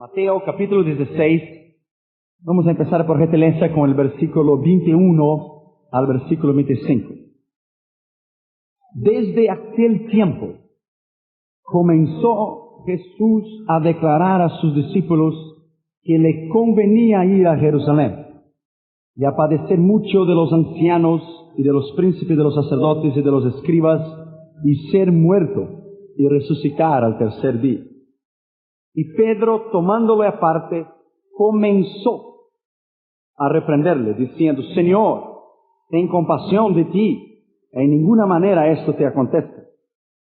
Mateo capítulo 16, vamos a empezar por gentileza con el versículo 21 al versículo 25. Desde aquel tiempo comenzó Jesús a declarar a sus discípulos que le convenía ir a Jerusalén y a padecer mucho de los ancianos y de los príncipes de los sacerdotes y de los escribas y ser muerto y resucitar al tercer día. Y Pedro, tomándole aparte, comenzó a reprenderle, diciendo: Señor, ten compasión de ti, en ninguna manera esto te acontezca.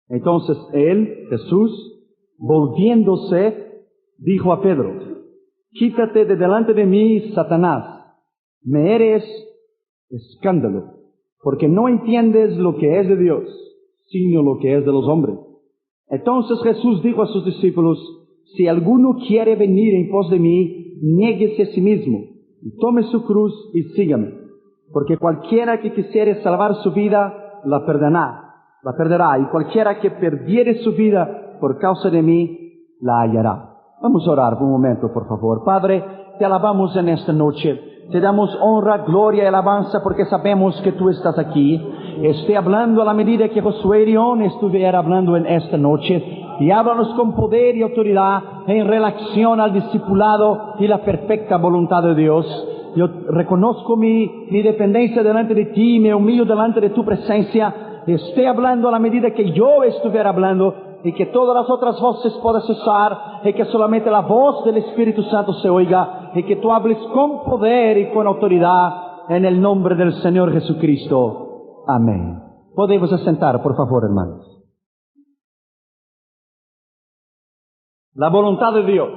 Entonces él, Jesús, volviéndose, dijo a Pedro: Quítate de delante de mí, Satanás, me eres escándalo, porque no entiendes lo que es de Dios, sino lo que es de los hombres. Entonces Jesús dijo a sus discípulos: Si alguno quiere venir en pos de mí, niéguese a sí mismo, y tome su cruz y sígame. Porque cualquiera que quisiere salvar su vida, la perderá, y cualquiera que perdiere su vida por causa de mí, la hallará. Vamos a orar por un momento, por favor. Padre, te alabamos en esta noche. Te damos honra, gloria y alabanza porque sabemos que tú estás aquí. Estoy hablando a la medida que Josué Irión estuviera hablando en esta noche. Y háblanos con poder y autoridad en relación al discipulado y la perfecta voluntad de Dios. Yo reconozco mi dependencia delante de ti, me humillo delante de tu presencia. Estoy hablando a la medida que yo estuviera hablando y que todas las otras voces puedan cesar y que solamente la voz del Espíritu Santo se oiga y que tú hables con poder y con autoridad en el nombre del Señor Jesucristo. Amén. Podemos sentar, por favor, hermanos. La voluntad de Dios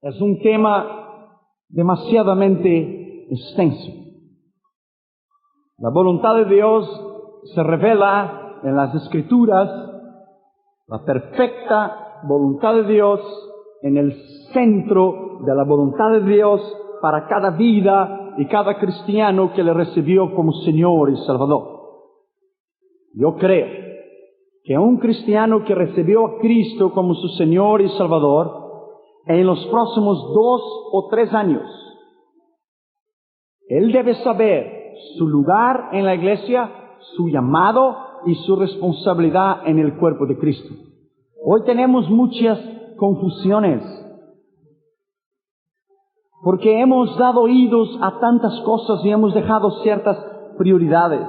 es un tema demasiadamente extenso. La voluntad de Dios se revela en las Escrituras, la perfecta voluntad de Dios en el centro de la voluntad de Dios para cada vida y cada cristiano que le recibió como Señor y Salvador. Yo creo que un cristiano que recibió a Cristo como su Señor y Salvador, en los próximos 2 o 3 años, él debe saber su lugar en la iglesia, su llamado y su responsabilidad en el cuerpo de Cristo. Hoy tenemos muchas confusiones, porque hemos dado oídos a tantas cosas y hemos dejado ciertas prioridades.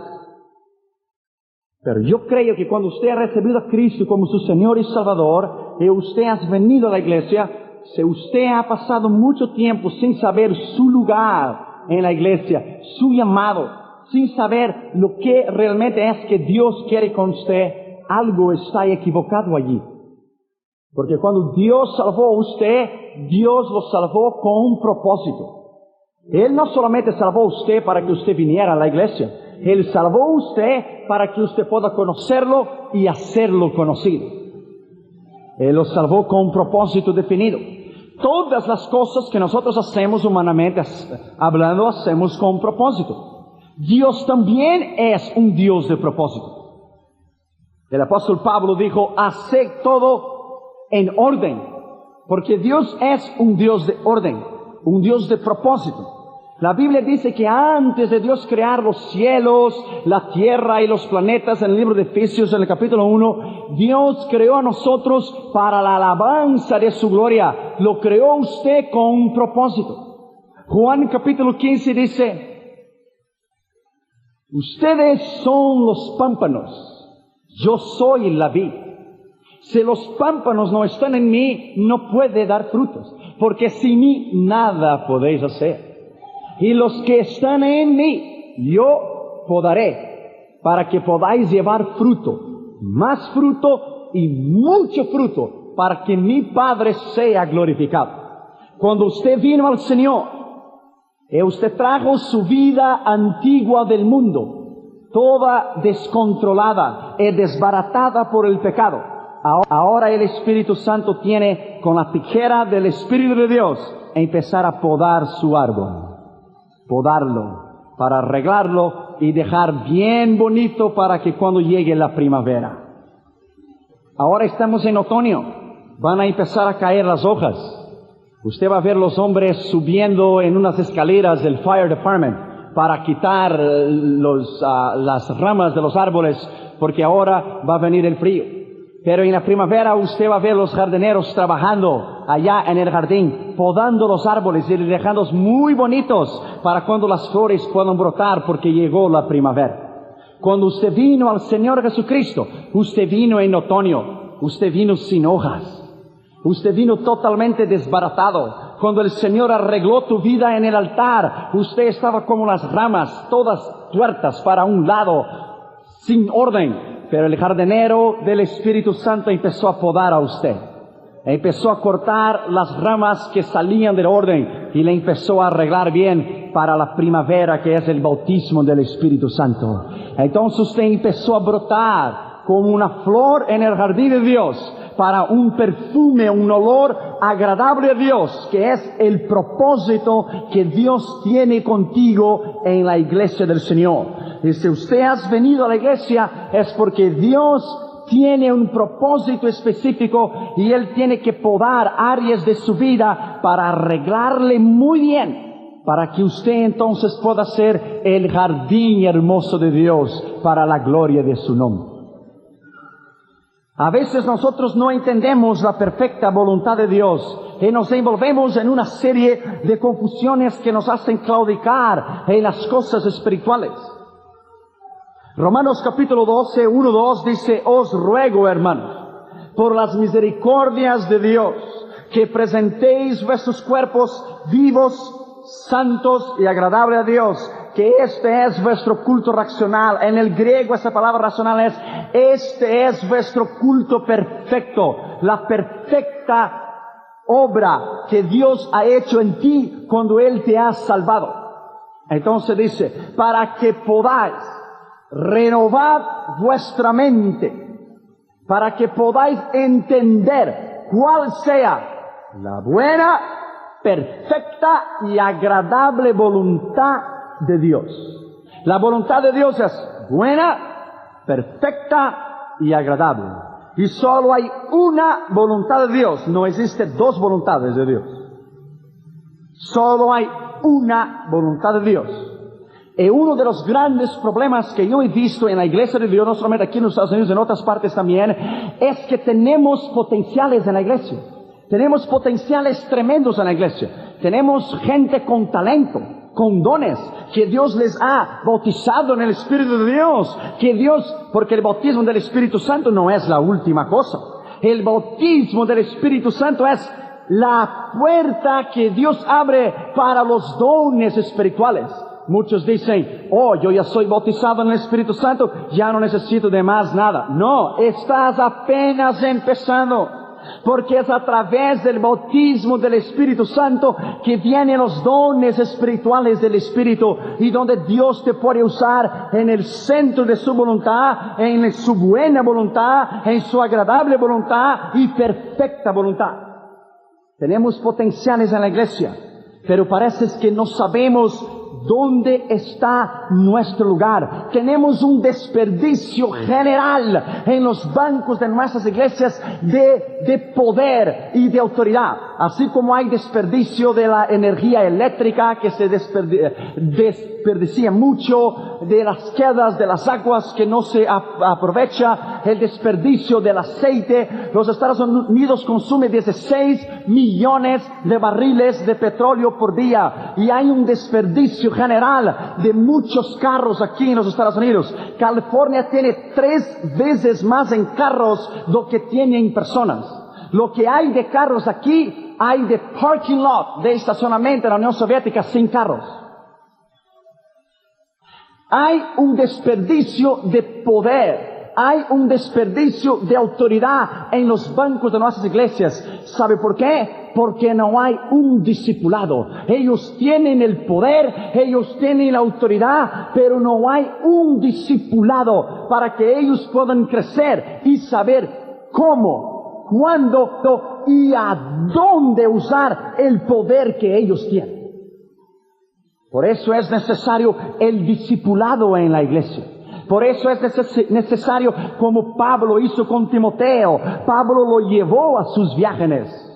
Pero yo creo que cuando usted ha recibido a Cristo como su Señor y Salvador, y usted ha venido a la iglesia, si usted ha pasado mucho tiempo sin saber su lugar en la iglesia, su llamado, sin saber lo que realmente es que Dios quiere con usted, algo está equivocado allí. Porque cuando Dios salvó a usted, Dios lo salvó con un propósito. Él no solamente salvó a usted para que usted viniera a la iglesia, Él salvó a usted para que usted pueda conocerlo y hacerlo conocido. Él lo salvó con un propósito definido. Todas las cosas que nosotros hacemos humanamente hablando, hacemos con un propósito. Dios también es un Dios de propósito. El apóstol Pablo dijo: haced todo en orden, porque Dios es un Dios de orden, un Dios de propósito. La Biblia dice que antes de Dios crear los cielos, la tierra y los planetas, en el libro de Efesios, en el capítulo 1, Dios creó a nosotros para la alabanza de su gloria. Lo creó usted con un propósito. Juan capítulo 15 dice: ustedes son los pámpanos, yo soy la vid. Si los pámpanos no están en mí, no puede dar frutos, porque sin mí nada podéis hacer. Y los que están en mí, yo podaré, para que podáis llevar fruto, más fruto y mucho fruto, para que mi Padre sea glorificado. Cuando usted vino al Señor, y usted trajo su vida antigua del mundo, toda descontrolada y desbaratada por el pecado. Ahora el Espíritu Santo tiene con la tijera del Espíritu de Dios empezar a podar su árbol. Podarlo, para arreglarlo y dejar bien bonito para que cuando llegue la primavera. Ahora estamos en otoño. van a empezar a caer las hojas. Usted va a ver los hombres subiendo en unas escaleras del Fire Department para quitar las ramas de los árboles, porque ahora va a venir el frío. Pero en la primavera usted va a ver los jardineros trabajando allá en el jardín, podando los árboles y dejándolos muy bonitos para cuando las flores puedan brotar, porque llegó la primavera. Cuando usted vino al Señor Jesucristo, usted vino en otoño, usted vino sin hojas. Usted vino totalmente desbaratado. Cuando el Señor arregló tu vida en el altar, usted estaba como las ramas, todas tuertas para un lado, sin orden. Pero el jardinero del Espíritu Santo empezó a podar a usted. Empezó a cortar las ramas que salían del orden y le empezó a arreglar bien para la primavera, que es el bautismo del Espíritu Santo. Entonces usted empezó a brotar como una flor en el jardín de Dios, para un perfume, un olor agradable a Dios, que es el propósito que Dios tiene contigo en la iglesia del Señor. Y si usted ha venido a la iglesia, es porque Dios tiene un propósito específico y Él tiene que podar áreas de su vida para arreglarle muy bien, para que usted entonces pueda ser el jardín hermoso de Dios para la gloria de su nombre. A veces nosotros no entendemos la perfecta voluntad de Dios y nos envolvemos en una serie de confusiones que nos hacen claudicar en las cosas espirituales. Romanos capítulo 12, 1-2 dice: os ruego, hermanos, por las misericordias de Dios, que presentéis vuestros cuerpos vivos, santos y agradables a Dios, que este es vuestro culto racional. En el griego esa palabra racional es: este es vuestro culto perfecto, la perfecta obra que Dios ha hecho en ti cuando Él te ha salvado. Entonces dice: para que podáis renovar vuestra mente, para que podáis entender cuál sea la buena, perfecta y agradable voluntad de Dios. La voluntad de Dios es buena, perfecta y agradable. Y solo hay una voluntad de Dios. No existen dos voluntades de Dios. Solo hay una voluntad de Dios. Y uno de los grandes problemas que yo he visto en la iglesia de Dios, no solamente aquí en los Estados Unidos, en otras partes también, es que tenemos potenciales en la iglesia. Tenemos potenciales tremendos en la iglesia. Tenemos gente con talento, con dones, que Dios les ha bautizado en el Espíritu de Dios. Porque el bautismo del Espíritu Santo no es la última cosa. El bautismo del Espíritu Santo es la puerta que Dios abre para los dones espirituales. Muchos dicen: oh, yo ya soy bautizado en el Espíritu Santo, ya no necesito de más nada. No, estás apenas empezando. Porque es a través del bautismo del Espíritu Santo que vienen los dones espirituales del Espíritu, y donde Dios te puede usar en el centro de su voluntad, en su buena voluntad, en su agradable voluntad y perfecta voluntad. Tenemos potenciales en la iglesia, pero parece que no sabemos dónde está nuestro lugar. Tenemos un desperdicio general en los bancos de nuestras iglesias de poder y de autoridad. Así como hay desperdicio de la energía eléctrica, que se desperdicia mucho, de las quedas de las aguas que no se aprovecha, el desperdicio del aceite. Los Estados Unidos consumen 16 millones de barriles de petróleo por día, y hay un desperdicio general de muchos carros aquí en los Estados Unidos. California tiene 3 veces más en carros lo que tiene en personas. Lo que hay de carros aquí, hay de parking lot, de estacionamiento en la Unión Soviética sin carros. Hay un desperdicio de poder, hay un desperdicio de autoridad en los bancos de nuestras iglesias. ¿Sabe por qué? Porque no hay un discipulado. Ellos tienen el poder, ellos tienen la autoridad, pero no hay un discipulado para que ellos puedan crecer y saber cómo, cuándo y a dónde usar el poder que ellos tienen. Por eso es necesario el discipulado en la iglesia. Por eso es necesario, como Pablo hizo con Timoteo. Pablo lo llevó a sus viajes.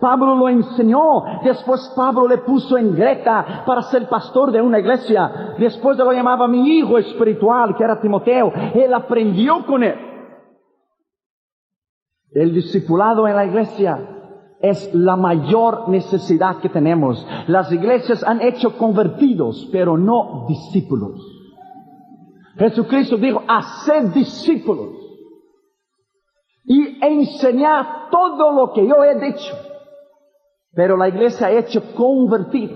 Pablo lo enseñó. Después Pablo le puso en Greta para ser pastor de una iglesia. Después lo llamaba mi hijo espiritual, que era Timoteo. Él aprendió con él. El discipulado en la iglesia es la mayor necesidad que tenemos. Las iglesias han hecho convertidos, pero no discípulos. Jesucristo dijo, haced discípulos y enseñad todo lo que yo he dicho. Pero la iglesia ha hecho convertir.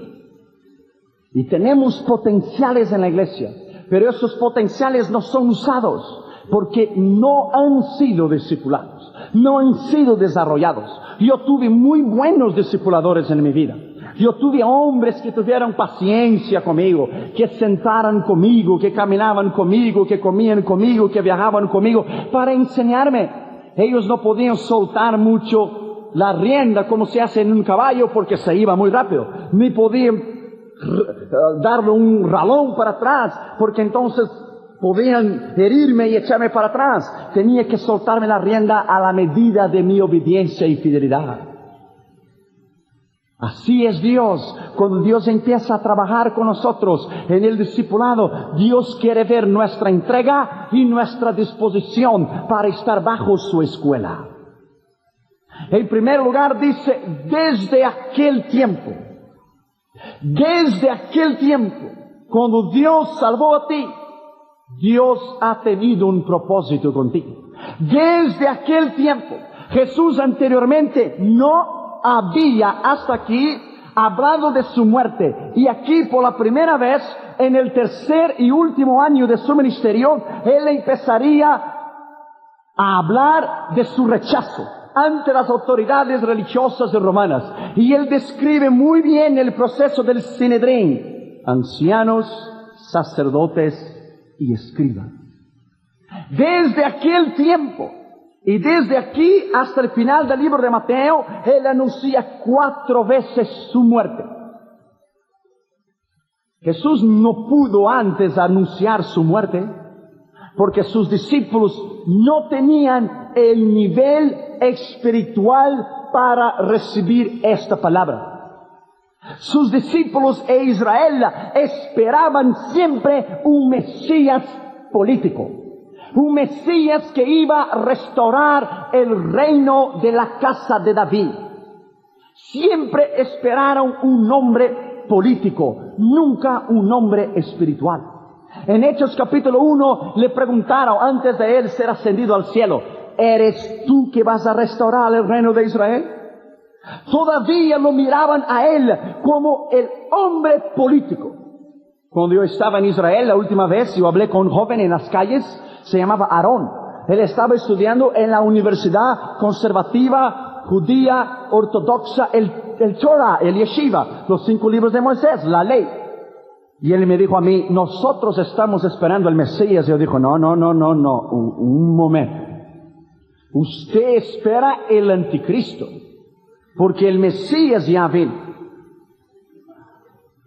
Y tenemos potenciales en la iglesia, pero esos potenciales no son usados porque no han sido discipulados, no han sido desarrollados. Yo tuve muy buenos discipuladores en mi vida. Yo tuve hombres que tuvieron paciencia conmigo, que sentaran conmigo, que caminaban conmigo, que comían conmigo, que viajaban conmigo para enseñarme. Ellos no podían soltar mucho la rienda como se hace en un caballo porque se iba muy rápido. Ni podían darle un ralón para atrás porque entonces podían herirme y echarme para atrás. Tenía que soltarme la rienda a la medida de mi obediencia y fidelidad. Así es Dios. Cuando Dios empieza a trabajar con nosotros en el discipulado, Dios quiere ver nuestra entrega y nuestra disposición para estar bajo su escuela. En primer lugar dice, desde aquel tiempo, cuando Dios salvó a ti, Dios ha tenido un propósito contigo. Desde aquel tiempo, Jesús anteriormente no había hasta aquí hablado de su muerte. Y aquí por la primera vez, en el tercer y último año de su ministerio, Él empezaría a hablar de su rechazo ante las autoridades religiosas romanas. Y Él describe muy bien el proceso del Sinedrín, ancianos, sacerdotes y escribas. Desde aquel tiempo, y desde aquí hasta el final del libro de Mateo, Él anuncia 4 veces su muerte. Jesús no pudo antes anunciar su muerte, porque sus discípulos no tenían el nivel espiritual para recibir esta palabra. Sus discípulos e Israel esperaban siempre un Mesías político. Un Mesías que iba a restaurar el reino de la casa de David. Siempre esperaron un hombre político, nunca un hombre espiritual. En Hechos capítulo 1 le preguntaron antes de él ser ascendido al cielo, ¿eres tú que vas a restaurar el reino de Israel? Todavía lo miraban a él como el hombre político. Cuando yo estaba en Israel la última vez, yo hablé con un joven en las calles. Se llamaba Aarón. Él estaba estudiando en la universidad conservativa, judía, ortodoxa, el Torah, el Yeshiva, los 5 libros de Moisés, la ley. Y él me dijo a mí, nosotros estamos esperando al Mesías. Yo dijo, no, un momento. Usted espera el anticristo, porque el Mesías ya vino.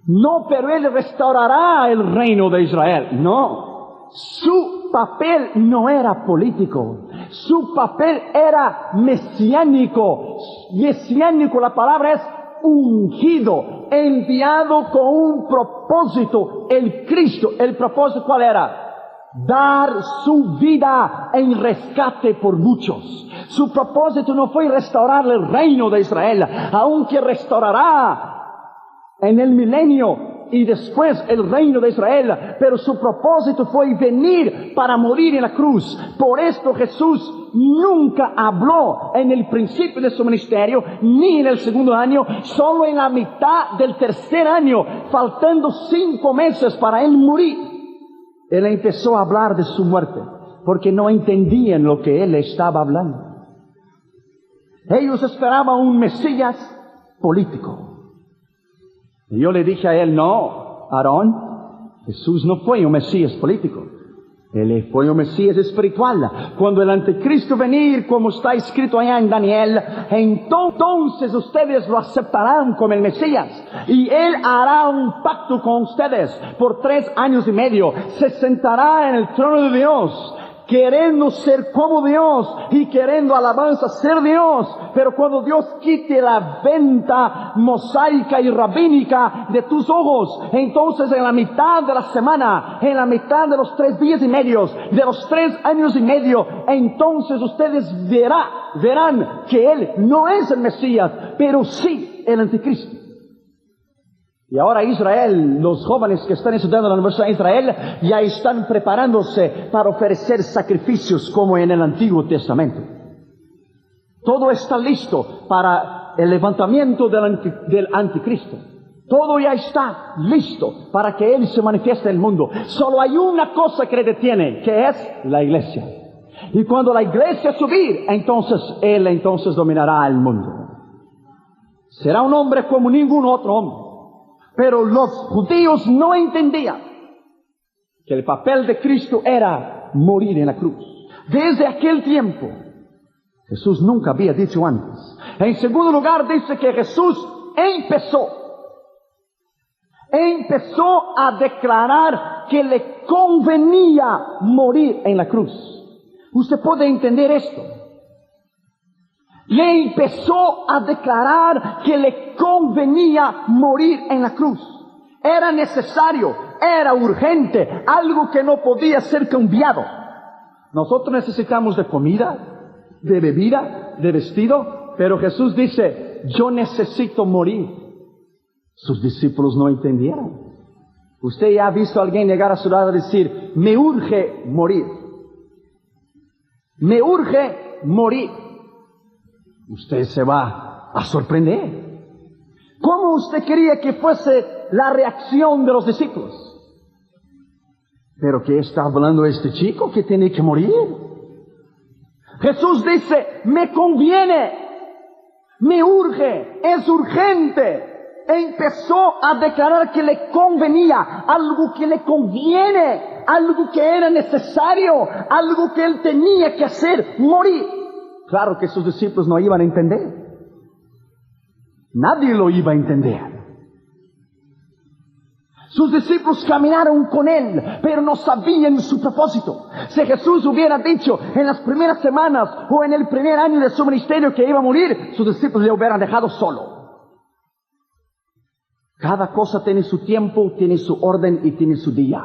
No, pero él restaurará el reino de Israel. No, su papel no era político, su papel era mesiánico. Mesiánico, la palabra es ungido, enviado con un propósito. El Cristo, el propósito ¿cuál era? Dar su vida en rescate por muchos. Su propósito no fue restaurar el reino de Israel, aunque restaurará en el milenio y después el reino de Israel, pero su propósito fue venir para morir en la cruz. Por esto Jesús nunca habló en el principio de su ministerio, ni en el segundo año, solo en la mitad del tercer año, faltando 5 meses para él morir. Él empezó a hablar de su muerte, porque no entendían lo que él estaba hablando. Ellos esperaban un Mesías político. Y yo le dije a él, no, Aarón, Jesús no fue un Mesías político. Él fue un Mesías espiritual. Cuando el anticristo venir, como está escrito allá en Daniel, entonces ustedes lo aceptarán como el Mesías. Y Él hará un pacto con ustedes por 3 años y medio. Se sentará en el trono de Dios, queriendo ser como Dios y queriendo alabanza ser Dios. Pero cuando Dios quite la venta mosaica y rabínica de tus ojos, entonces en la mitad de la semana, en la mitad de los 3 días y medios, de los 3 años y medio, entonces ustedes verán que Él no es el Mesías, pero sí el anticristo. Y ahora Israel, los jóvenes que están estudiando en la Universidad de Israel, ya están preparándose para ofrecer sacrificios como en el Antiguo Testamento. Todo está listo para el levantamiento del anticristo. Todo ya está listo para que Él se manifieste en el mundo. Solo hay una cosa que le detiene, que es la iglesia. Y cuando la iglesia subir, entonces Él dominará el mundo. Será un hombre como ningún otro hombre. Pero los judíos no entendían que el papel de Cristo era morir en la cruz. Desde aquel tiempo, Jesús nunca había dicho antes. En segundo lugar, dice que Jesús empezó a declarar que le convenía morir en la cruz. Usted puede entender esto. Le empezó a declarar que le convenía morir en la cruz. Era necesario, era urgente, algo que no podía ser cambiado. Nosotros necesitamos de comida, de bebida, de vestido, pero Jesús dice, yo necesito morir. Sus discípulos no entendieron. Usted ya ha visto a alguien llegar a su lado y decir, me urge morir. Me urge morir. Usted se va a sorprender. ¿Cómo usted quería que fuese la reacción de los discípulos? ¿Pero qué está hablando este chico que tiene que morir? Jesús dice, me conviene, me urge, es urgente. Empezó a declarar que le convenía, algo que le conviene, algo que era necesario, algo que él tenía que hacer, morir. Claro que sus discípulos no iban a entender. Nadie lo iba a entender. Sus discípulos caminaron con Él, pero no sabían su propósito. Si Jesús hubiera dicho en las primeras semanas o en el primer año de su ministerio que iba a morir, sus discípulos le hubieran dejado solo. Cada cosa tiene su tiempo, tiene su orden y tiene su día.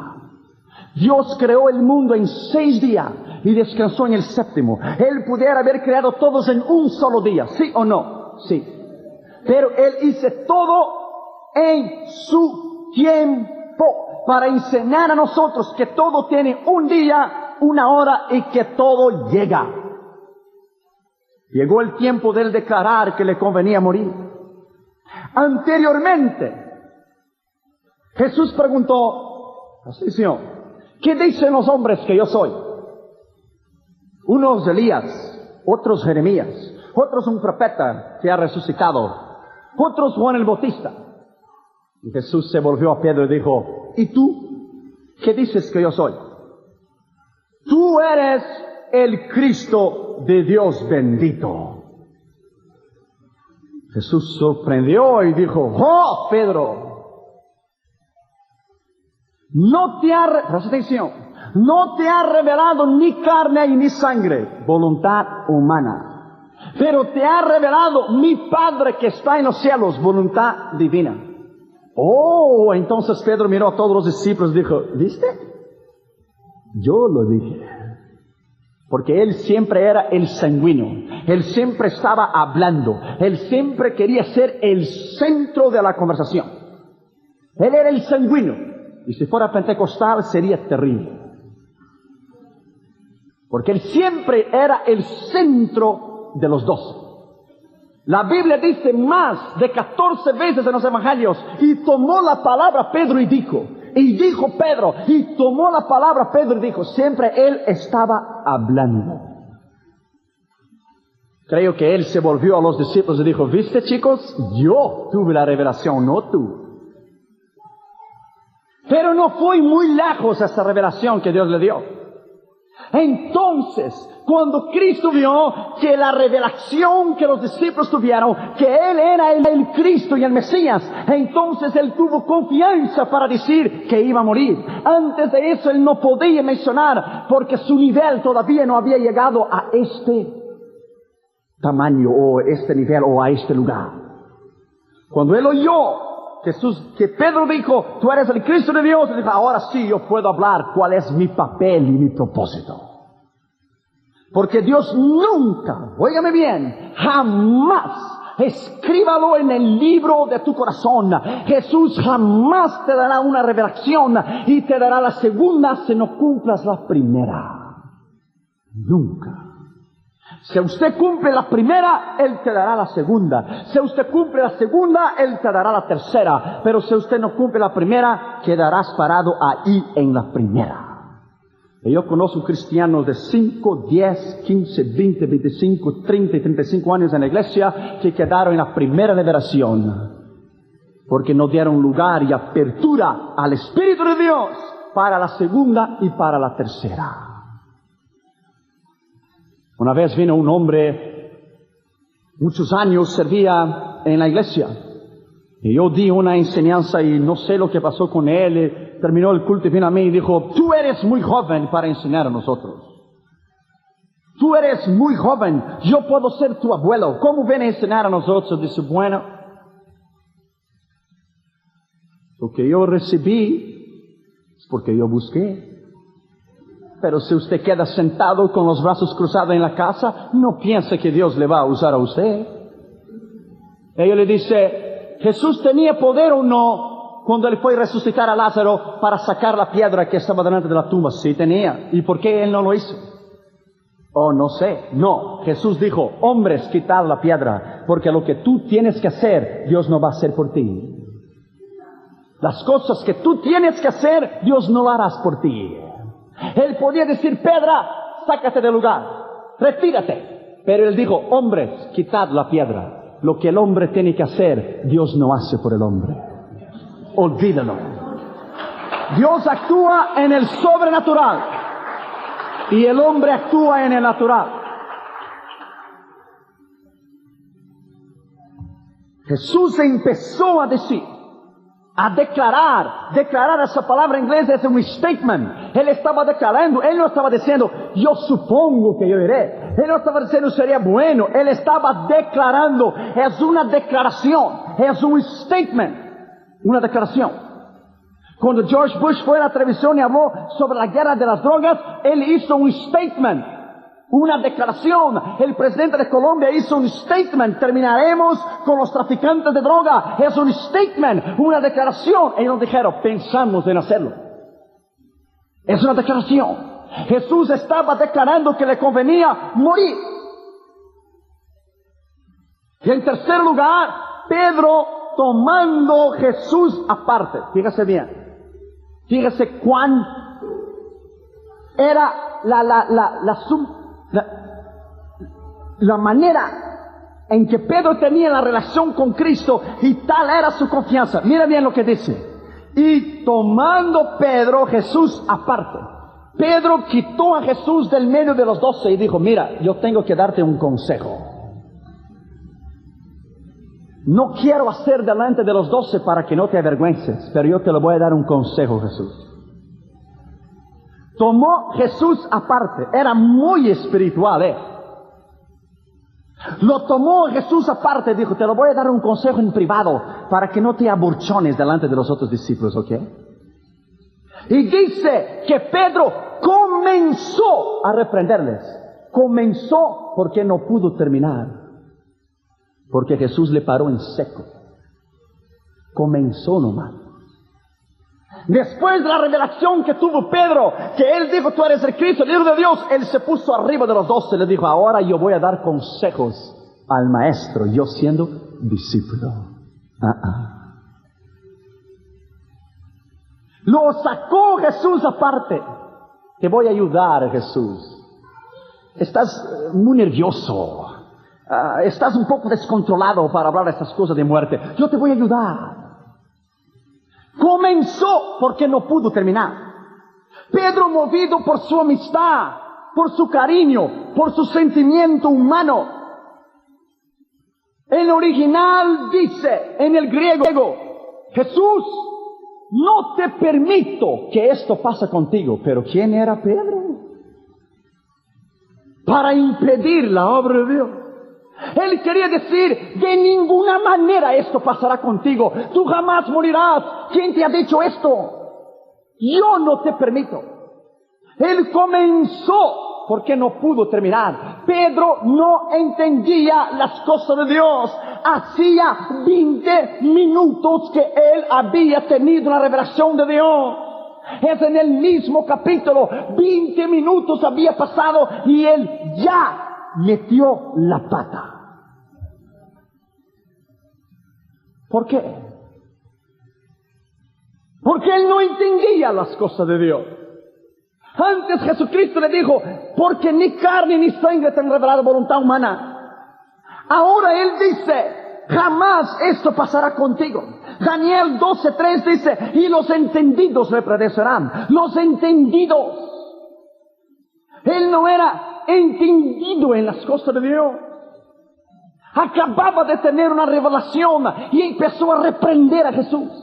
Dios creó el mundo en 6 días y descansó en el 7º. Él pudiera haber creado todos en un solo día, ¿sí o no? Sí. Pero Él hizo todo en su tiempo para enseñar a nosotros que todo tiene un día, una hora y que todo llega. Llegó el tiempo de Él declarar que le convenía morir. Anteriormente, Jesús preguntó, así Señor, ¿qué dicen los hombres que yo soy? Unos Elías, otros Jeremías, otros un profeta que ha resucitado, otros Juan el Bautista. Y Jesús se volvió a Pedro y dijo, ¿y tú qué dices que yo soy? Tú eres el Cristo de Dios bendito. Jesús sorprendió y dijo, ¡oh, Pedro! Presta atención, no te ha revelado ni carne ni sangre, voluntad humana, pero te ha revelado mi Padre que está en los cielos, voluntad divina. Oh, entonces Pedro miró a todos los discípulos y dijo, ¿viste? Yo lo dije. Porque él siempre era el sanguíneo, él siempre estaba hablando, él siempre quería ser el centro de la conversación. Él era el sanguíneo. Y si fuera pentecostal sería terrible. Porque él siempre era el centro de los 12. La Biblia dice más de 14 veces en los evangelios, y tomó la palabra Pedro y dijo Pedro, y tomó la palabra Pedro y dijo, siempre él estaba hablando. Creo que él se volvió a los discípulos y dijo, ¿viste chicos? Yo tuve la revelación, no tú. Pero no fue muy lejos esa revelación que Dios le dio. Entonces, cuando Cristo vio que la revelación que los discípulos tuvieron, que Él era el Cristo y el Mesías, entonces Él tuvo confianza para decir que iba a morir. Antes de eso Él no podía mencionar, porque su nivel todavía no había llegado a este tamaño, o este nivel, o a este lugar. Cuando Él oyó que Pedro dijo, tú eres el Cristo de Dios, él dijo, ahora sí yo puedo hablar cuál es mi papel y mi propósito. Porque Dios nunca, óigame bien, jamás, escríbalo en el libro de tu corazón, Jesús jamás te dará una revelación y te dará la segunda si no cumplas la primera. Nunca. Si usted cumple la primera, Él te dará la segunda. Si usted cumple la segunda, Él te dará la tercera. Pero si usted no cumple la primera, quedarás parado ahí en la primera. Y yo conozco cristianos de 5, 10, 15, 20, 25, 30 y 35 años en la iglesia que quedaron en la primera liberación, porque no dieron lugar y apertura al Espíritu de Dios para la segunda y para la tercera. Una vez vino un hombre, muchos años servía en la iglesia, y yo di una enseñanza y no sé lo que pasó con él, y terminó el culto y vino a mí y dijo, tú eres muy joven para enseñar a nosotros. Tú eres muy joven, yo puedo ser tu abuelo, ¿cómo ven a enseñar a nosotros? Dice, bueno, lo que yo recibí es porque yo busqué. Pero si usted queda sentado con los brazos cruzados en la casa, no piense que Dios le va a usar a usted. Ella le dice, ¿Jesús tenía poder o no cuando Él fue a resucitar a Lázaro para sacar la piedra que estaba delante de la tumba? Sí tenía. ¿Y por qué Él no lo hizo? Oh, no sé. No, Jesús dijo, hombres, quitad la piedra, porque lo que tú tienes que hacer, Dios no va a hacer por ti. Las cosas que tú tienes que hacer, Dios no lo harás por ti. Él podía decir, piedra, sácate del lugar, retírate. Pero Él dijo, hombres, quitad la piedra. Lo que el hombre tiene que hacer, Dios no hace por el hombre. Olvídalo. Dios actúa en el sobrenatural y el hombre actúa en el natural. Jesús empezó a decir, a declarar esa palabra inglesa es un statement. Él estaba declarando, Él no estaba diciendo, yo supongo que yo iré. Él no estaba diciendo, sería bueno. Él estaba declarando, es una declaración, es un statement, una declaración. Cuando George Bush fue a la televisión y habló sobre la guerra de las drogas, Él hizo un statement. Una declaración. El presidente de Colombia hizo un statement. Terminaremos con los traficantes de droga. Es un statement, una declaración. Ellos dijeron, pensamos en hacerlo. Es una declaración. Jesús estaba declarando que le convenía morir. Y en tercer lugar, Pedro tomando Jesús aparte. Fíjese bien. Fíjese cuán era la manera en que Pedro tenía la relación con Cristo, y tal era su confianza. Mira bien lo que dice. Y tomando Pedro Jesús aparte. Pedro quitó a Jesús del medio de los 12 y dijo, mira, yo tengo que darte un consejo. No quiero hacer delante de los 12 para que no te avergüences, pero yo te lo voy a dar un consejo, Jesús. Tomó Jesús aparte, era muy espiritual, Lo tomó Jesús aparte, dijo, te lo voy a dar un consejo en privado para que no te aburchones delante de los otros discípulos, ¿ok? Y dice que Pedro comenzó a reprenderles. Comenzó porque no pudo terminar. Porque Jesús le paró en seco. Comenzó nomás. Después de la revelación que tuvo Pedro, que él dijo, tú eres el Cristo, el Hijo de Dios, él se puso arriba de los 12 y le dijo, ahora yo voy a dar consejos al maestro, yo siendo discípulo. Lo sacó Jesús aparte. Te voy a ayudar, Jesús. Estás muy nervioso. Estás un poco descontrolado para hablar de estas cosas de muerte. Yo te voy a ayudar. Comenzó porque no pudo terminar. Pedro, movido por su amistad, por su cariño, por su sentimiento humano. El original dice en el griego: Jesús, no te permito que esto pase contigo. Pero ¿quién era Pedro para impedir la obra de Dios? Él quería decir: de ninguna manera esto pasará contigo. Tú jamás morirás. ¿Quién te ha dicho esto? Yo no te permito. Él comenzó porque no pudo terminar. Pedro no entendía las cosas de Dios. Hacía 20 minutos que él había tenido una revelación de Dios. Es en el mismo capítulo. 20 minutos había pasado y él ya metió la pata. ¿Por qué? Porque él no entendía las cosas de Dios. Antes Jesucristo le dijo: porque ni carne ni sangre te han revelado voluntad humana. Ahora él dice: jamás esto pasará contigo. Daniel 12:3 dice: y los entendidos le prevalecerán. Los entendidos. Él no era entendido en las cosas de Dios. Acababa de tener una revelación y empezó a reprender a Jesús.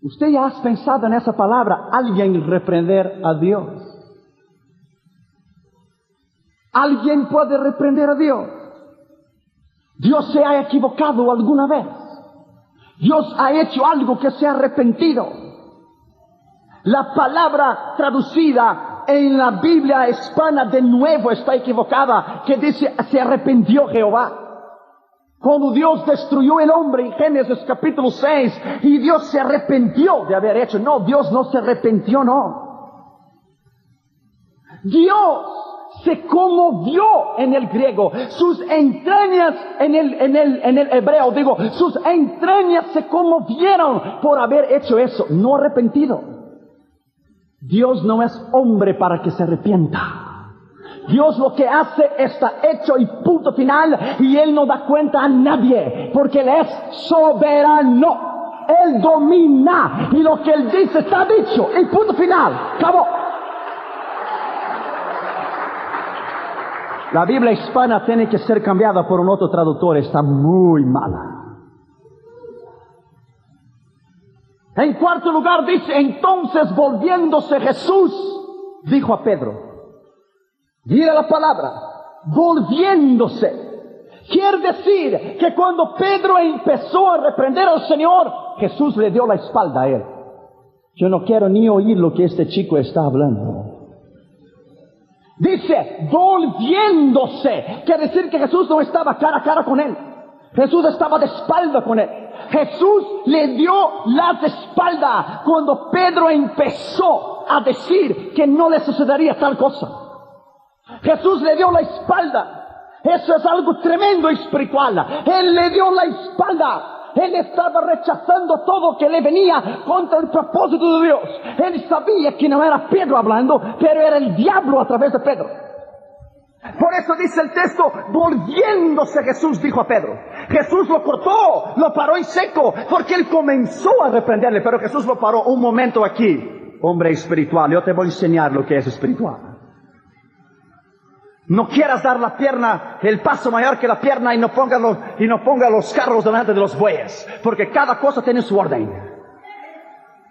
¿Usted ya ha pensado en esa palabra? Alguien reprender a Dios. ¿Alguien puede reprender a Dios? ¿Dios se ha equivocado alguna vez? ¿Dios ha hecho algo que se ha arrepentido? La palabra traducida en la Biblia hispana de nuevo está equivocada, que dice: se arrepintió Jehová. Cuando Dios destruyó el hombre en Génesis capítulo 6, y Dios se arrepintió de haber hecho. No, Dios no se arrepintió, no. Dios se conmovió en el griego. Sus entrañas en el hebreo, sus entrañas se conmovieron por haber hecho eso, no arrepentido. Dios no es hombre para que se arrepienta. Dios lo que hace está hecho y punto final, y Él no da cuenta a nadie, porque Él es soberano. Él domina, y lo que Él dice está dicho, y punto final, acabó. La Biblia hispana tiene que ser cambiada por un otro traductor, está muy mala. En cuarto lugar dice: entonces volviéndose Jesús, dijo a Pedro. Mira la palabra, volviéndose. Quiere decir que cuando Pedro empezó a reprender al Señor, Jesús le dio la espalda a él. Yo no quiero ni oír lo que este chico está hablando. Dice, volviéndose. Quiere decir que Jesús no estaba cara a cara con él. Jesús estaba de espalda con él. Jesús le dio la espalda cuando Pedro empezó a decir que no le sucedería tal cosa. Jesús le dio la espalda. Eso es algo tremendo espiritual. Él le dio la espalda. Él estaba rechazando todo que le venía contra el propósito de Dios. Él sabía que no era Pedro hablando, pero era el diablo a través de Pedro. Por eso dice el texto, volviéndose Jesús dijo a Pedro. Jesús lo cortó, lo paró en seco, porque él comenzó a reprenderle, pero Jesús lo paró. Un momento aquí, hombre espiritual, yo te voy a enseñar lo que es espiritual. No quieras dar la pierna, el paso mayor que la pierna, y no ponga los carros delante de los bueyes, porque cada cosa tiene su orden.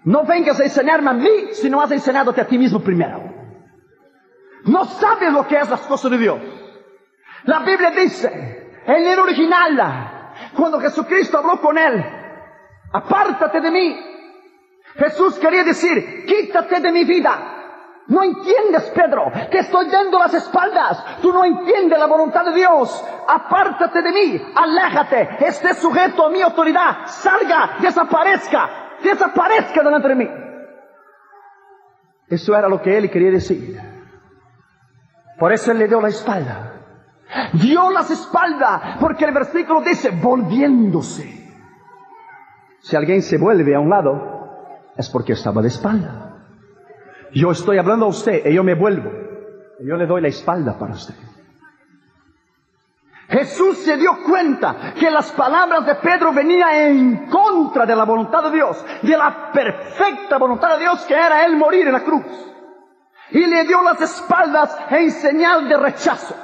No vengas a enseñarme a mí si no has enseñándote a ti mismo primero. No sabes lo que es las cosas de Dios. La Biblia dice, en el original, cuando Jesucristo habló con él, apártate de mí. Jesús quería decir, quítate de mi vida. No entiendes, Pedro, que estoy dando las espaldas. Tú no entiendes la voluntad de Dios. Apártate de mí, aléjate, esté sujeto a mi autoridad. Salga, desaparezca delante de mí. Eso era lo que él quería decir. Por eso él le dio la espalda. Dio las espaldas, porque el versículo dice, volviéndose. Si alguien se vuelve a un lado, es porque estaba de espalda. Yo estoy hablando a usted y yo me vuelvo. Y yo le doy la espalda para usted. Jesús se dio cuenta que las palabras de Pedro venían en contra de la voluntad de Dios, de la perfecta voluntad de Dios, que era él morir en la cruz. y le dio las espaldas en señal de rechazo.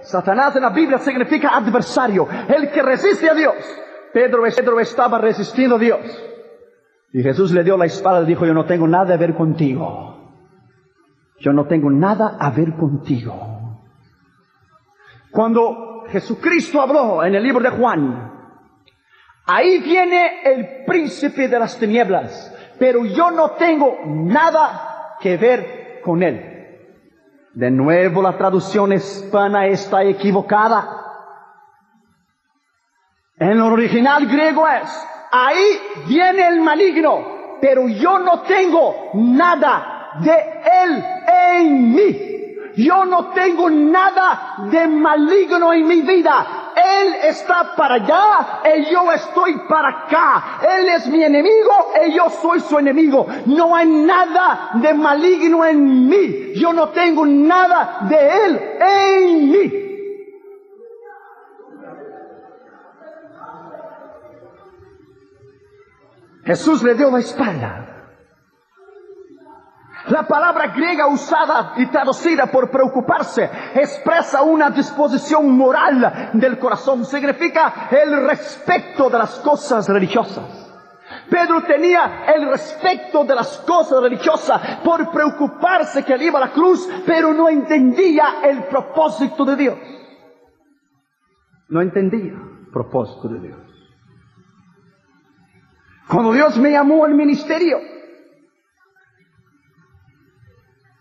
Satanás en la Biblia significa adversario, el que resiste a Dios. Pedro estaba resistiendo a Dios. Y Jesús le dio la espalda y dijo: yo no tengo nada a ver contigo. Yo no tengo nada a ver contigo. Cuando Jesucristo habló en el libro de Juan, ahí viene el príncipe de las tinieblas, pero yo no tengo nada que ver con él. De nuevo la traducción hispana está equivocada. En el original griego es: ahí viene el maligno, pero yo no tengo nada de él en mí. Yo no tengo nada de maligno en mi vida. Él está para allá y yo estoy para acá. Él es mi enemigo y yo soy su enemigo. No hay nada de maligno en mí. Yo no tengo nada de él en mí. Jesús le dio la espalda. La palabra griega usada y traducida por preocuparse expresa una disposición moral del corazón. Significa el respeto de las cosas religiosas. Pedro tenía el respeto de las cosas religiosas por preocuparse que él iba a la cruz, pero no entendía el propósito de Dios. No entendía el propósito de Dios. Cuando Dios me llamó al ministerio,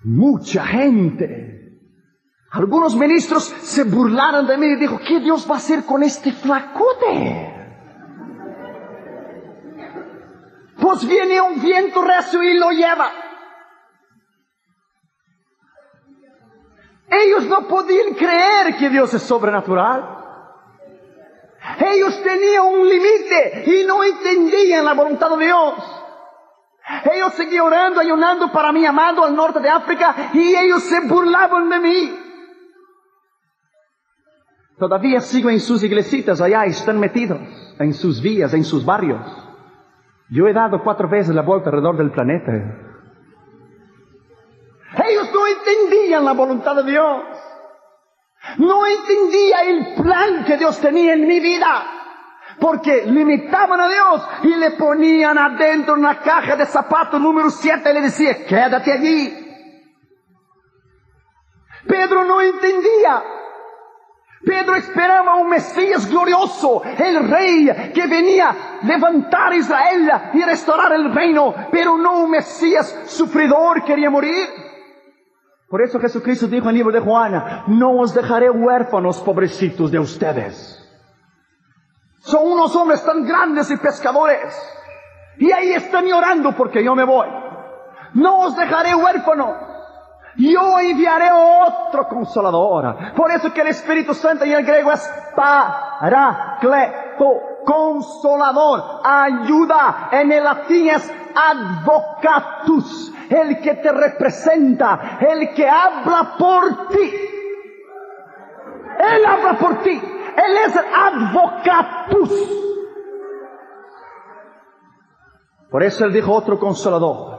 mucha gente, algunos ministros se burlaron de mí y dijo: ¿qué Dios va a hacer con este flacote? Pues viene un viento recio y lo lleva. Ellos no podían creer que Dios es sobrenatural. Ellos tenían un límite y no entendían la voluntad de Dios. Ellos seguían orando, ayunando para mi amado al norte de África, y ellos se burlaban de mí. Todavía sigo en sus iglesitas allá, están metidos en sus vías, en sus barrios. Yo he dado 4 veces la vuelta alrededor del planeta. Ellos no entendían la voluntad de Dios. No entendía el plan que Dios tenía en mi vida. Porque limitaban a Dios y le ponían adentro una caja de zapatos número 7 y le decía: quédate allí. Pedro no entendía. Pedro esperaba un Mesías glorioso, el rey que venía a levantar a Israel y restaurar el reino, pero no un Mesías sufridor, quería morir. Por eso Jesucristo dijo en el libro de Juan: no os dejaré huérfanos, pobrecitos de ustedes. Son unos hombres tan grandes y pescadores, y ahí están llorando porque yo me voy. No os dejaré huérfanos. Yo enviaré otro consolador. Por eso que el Espíritu Santo en el griego es paracleto, consolador, ayuda. En el latín es advocatus, el que te representa, el que habla por ti. Él habla por ti. Él es el advocatus. Por eso él dijo otro consolador.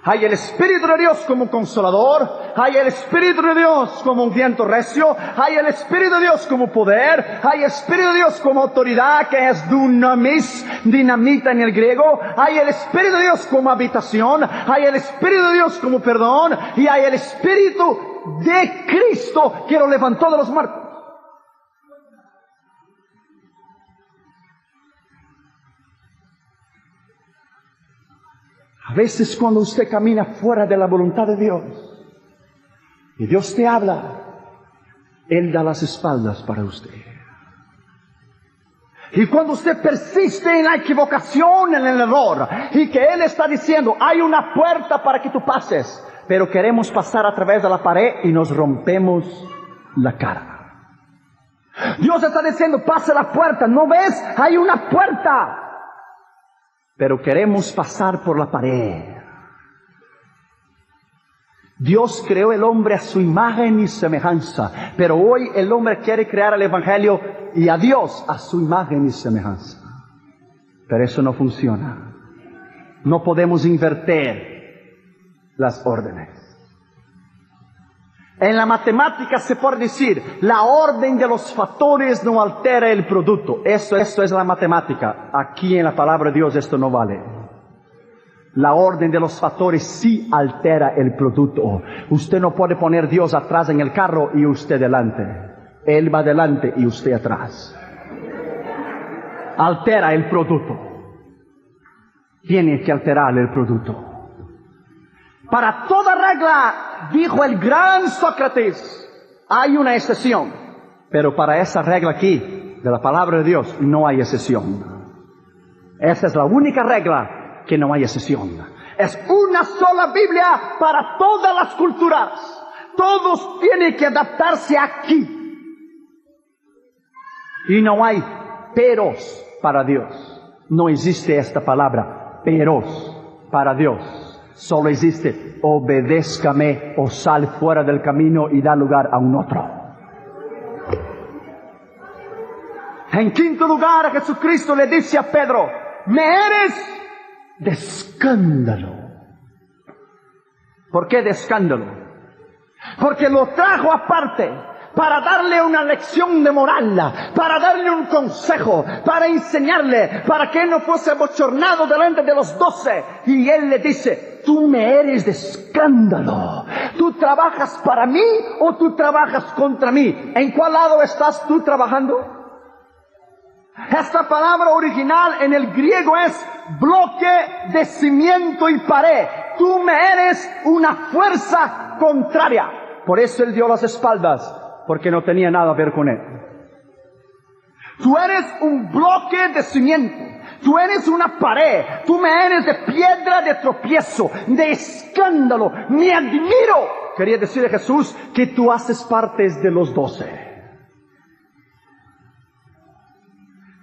Hay el Espíritu de Dios como consolador, hay el Espíritu de Dios como un viento recio, hay el Espíritu de Dios como poder, hay el Espíritu de Dios como autoridad, que es dunamis, dinamita en el griego, hay el Espíritu de Dios como habitación, hay el Espíritu de Dios como perdón, y hay el Espíritu de Cristo que lo levantó de los muertos. A veces cuando usted camina fuera de la voluntad de Dios y Dios te habla, Él da las espaldas para usted. Y cuando usted persiste en la equivocación, en el error, y que Él está diciendo: hay una puerta para que tú pases, pero queremos pasar a través de la pared y nos rompemos la cara. Dios está diciendo: pase la puerta, ¿no ves? Hay una puerta. Pero queremos pasar por la pared. Dios creó el hombre a su imagen y semejanza, pero hoy el hombre quiere crear el Evangelio y a Dios a su imagen y semejanza. Pero eso no funciona. No podemos invertir las órdenes. En la matemática se puede decir, la orden de los factores no altera el producto. Esto es la matemática. Aquí en la palabra de Dios esto no vale. La orden de los factores sí altera el producto. Usted no puede poner Dios atrás en el carro y usted delante. Él va adelante y usted atrás. Altera el producto. Tiene que alterar el producto. Para toda regla, dijo el gran Sócrates, hay una excepción. Pero para esa regla aquí, de la palabra de Dios, no hay excepción. Esa es la única regla que no hay excepción. Es una sola Biblia para todas las culturas. Todos tienen que adaptarse aquí. Y no hay peros para Dios. No existe esta palabra, peros para Dios. Solo existe, obedézcame o sal fuera del camino y da lugar a un otro. En quinto lugar, Jesucristo le dice a Pedro, me eres de escándalo. ¿Por qué de escándalo? Porque lo trajo aparte para darle una lección de moral, para darle un consejo, para enseñarle, para que él no fuese abochornado delante de los 12. Y él le dice, tú me eres de escándalo. ¿Tú trabajas para mí o tú trabajas contra mí? ¿En cuál lado estás tú trabajando? Esta palabra original en el griego es bloque de cimiento y pared. Tú me eres una fuerza contraria. Por eso él dio las espaldas, porque no tenía nada que ver con él. Tú eres un bloque de cimiento. Tú eres una pared. Tú me eres de piedra de tropiezo, de escándalo. Me admiro. Quería decir a Jesús que tú haces parte de los 12.